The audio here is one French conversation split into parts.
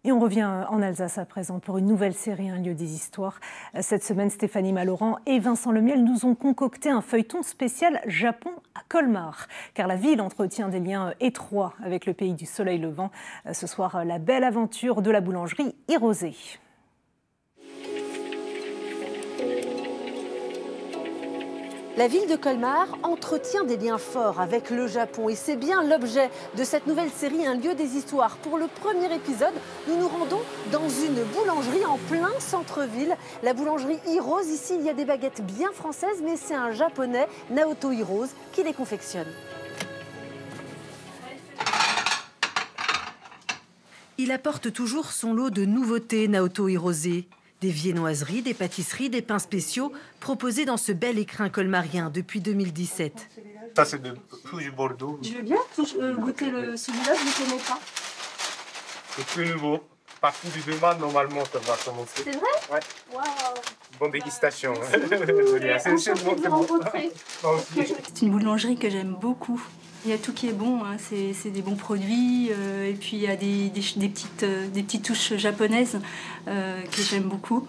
Et on revient en Alsace à présent pour une nouvelle série, Un lieu des histoires. Cette semaine, Stéphanie Malauran et Vincent Lemiel nous ont concocté un feuilleton spécial Japon à Colmar. Car la ville entretient des liens étroits avec le pays du soleil levant. Ce soir, la belle aventure de la boulangerie Hirose. La ville de Colmar entretient des liens forts avec le Japon et c'est bien l'objet de cette nouvelle série Un lieu des histoires. Pour le premier épisode, nous nous rendons dans une boulangerie en plein centre-ville. La boulangerie Hirose, ici il y a des baguettes bien françaises mais c'est un japonais, Naoto Hirose, qui les confectionne. Il apporte toujours son lot de nouveautés, Naoto Hirose. Des viennoiseries, des pâtisseries, des pains spéciaux proposés dans ce bel écrin colmarien depuis 2017. Ça, c'est de Rouge Bordeaux. Je veux bien goûter celui-là, je ne connais pas. C'est plus nouveau. Partout du demande, normalement, ça va commencer. C'est vrai? Ouais. Waouh. Bonne dégustation. C'est une boulangerie que j'aime beaucoup. Il y a tout qui est bon, hein. C'est des bons produits et puis il y a des petites touches japonaises que j'aime beaucoup.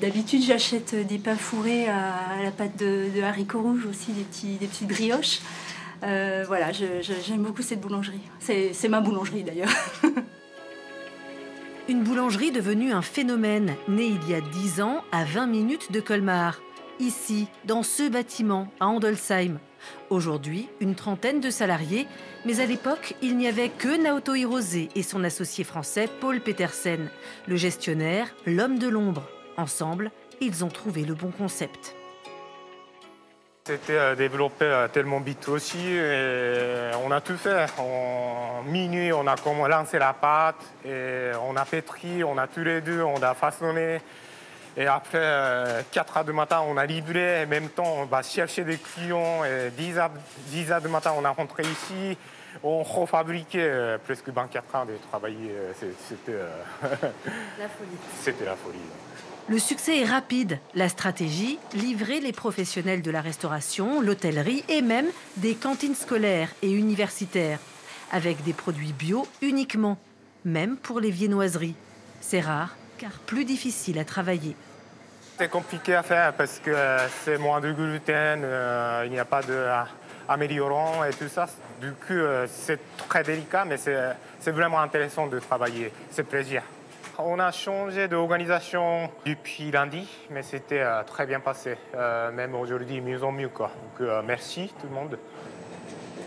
D'habitude, j'achète des pains fourrés à la pâte de haricots rouges aussi, des petites brioches. Voilà, j'aime beaucoup cette boulangerie. C'est ma boulangerie d'ailleurs. Une boulangerie devenue un phénomène, née il y a 10 ans à 20 minutes de Colmar. Ici, dans ce bâtiment, à Andolsheim. Aujourd'hui, une trentaine de salariés, mais à l'époque, il n'y avait que Naoto Hirose et son associé français Paul Petersen, le gestionnaire, l'homme de l'ombre. Ensemble, ils ont trouvé le bon concept. C'était développé tellement vite aussi et on a tout fait. En minuit, on a lancé la pâte et on a pétri, on a tous les deux, on a façonné. Et après 4 heures du matin, on a livré. En même temps, on va chercher des clients. Et 10 heures du matin, on a rentré ici. On refabriquait presque 24 heures de travailler. C'était la folie. C'était la folie. Le succès est rapide. La stratégie, livrer les professionnels de la restauration, l'hôtellerie et même des cantines scolaires et universitaires. Avec des produits bio uniquement, même pour les viennoiseries. C'est rare, car plus difficile à travailler. C'est compliqué à faire parce que c'est moins de gluten, il n'y a pas d'améliorant et tout ça. Du coup, c'est très délicat, mais c'est vraiment intéressant de travailler. C'est plaisir. On a changé d'organisation depuis lundi, mais c'était très bien passé. Même aujourd'hui, mieux en mieux, quoi. Donc, merci tout le monde.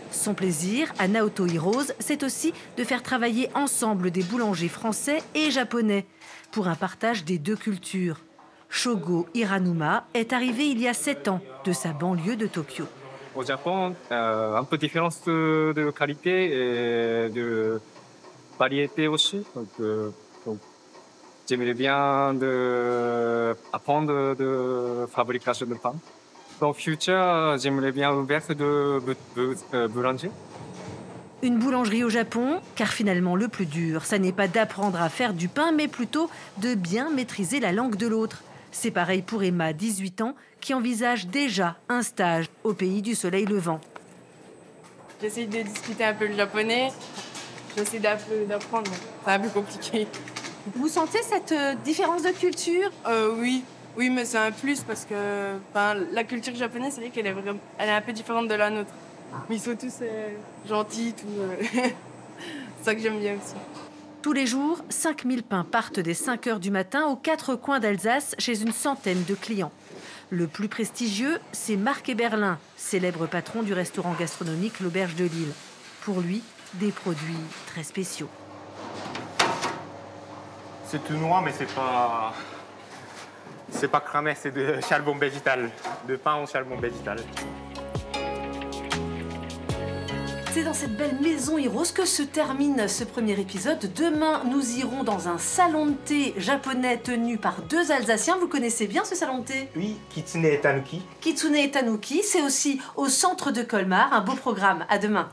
Son plaisir, à Naoto Hirose, c'est aussi de faire travailler ensemble des boulangers français et japonais pour un partage des deux cultures. Shogo Hiranuma est arrivé il y a 7 ans de sa banlieue de Tokyo. Au Japon, un peu différence de qualité et de variété aussi. Donc j'aimerais bien apprendre de fabrication de pain. Dans le futur, j'aimerais bien ouvrir de boulangerie. Une boulangerie au Japon, car finalement le plus dur, ça n'est pas d'apprendre à faire du pain, mais plutôt de bien maîtriser la langue de l'autre. C'est pareil pour Emma, 18 ans, qui envisage déjà un stage au pays du soleil levant. J'essaie de discuter un peu le japonais, j'essaie d'apprendre, c'est un peu compliqué. Vous sentez cette différence de culture? Oui, mais c'est un plus parce que la culture japonaise, c'est vrai qu'elle est un peu différente de la nôtre. Mais ils sont tous gentils, c'est ça que j'aime bien aussi. Tous les jours, 5000 pains partent dès 5 h du matin aux 4 coins d'Alsace chez une centaine de clients. Le plus prestigieux, c'est Marc Eberlin, célèbre patron du restaurant gastronomique L'Auberge de Lille. Pour lui, des produits très spéciaux. C'est tout noir, mais c'est pas cramé, c'est de charbon végétal, de pain au charbon végétal. C'est dans cette belle maison Hirose que se termine ce premier épisode. Demain, nous irons dans un salon de thé japonais tenu par 2 Alsaciens. Vous connaissez bien ce salon de thé? Oui, Kitsune et Tanuki. Kitsune et Tanuki, c'est aussi au centre de Colmar. Un beau programme. À demain.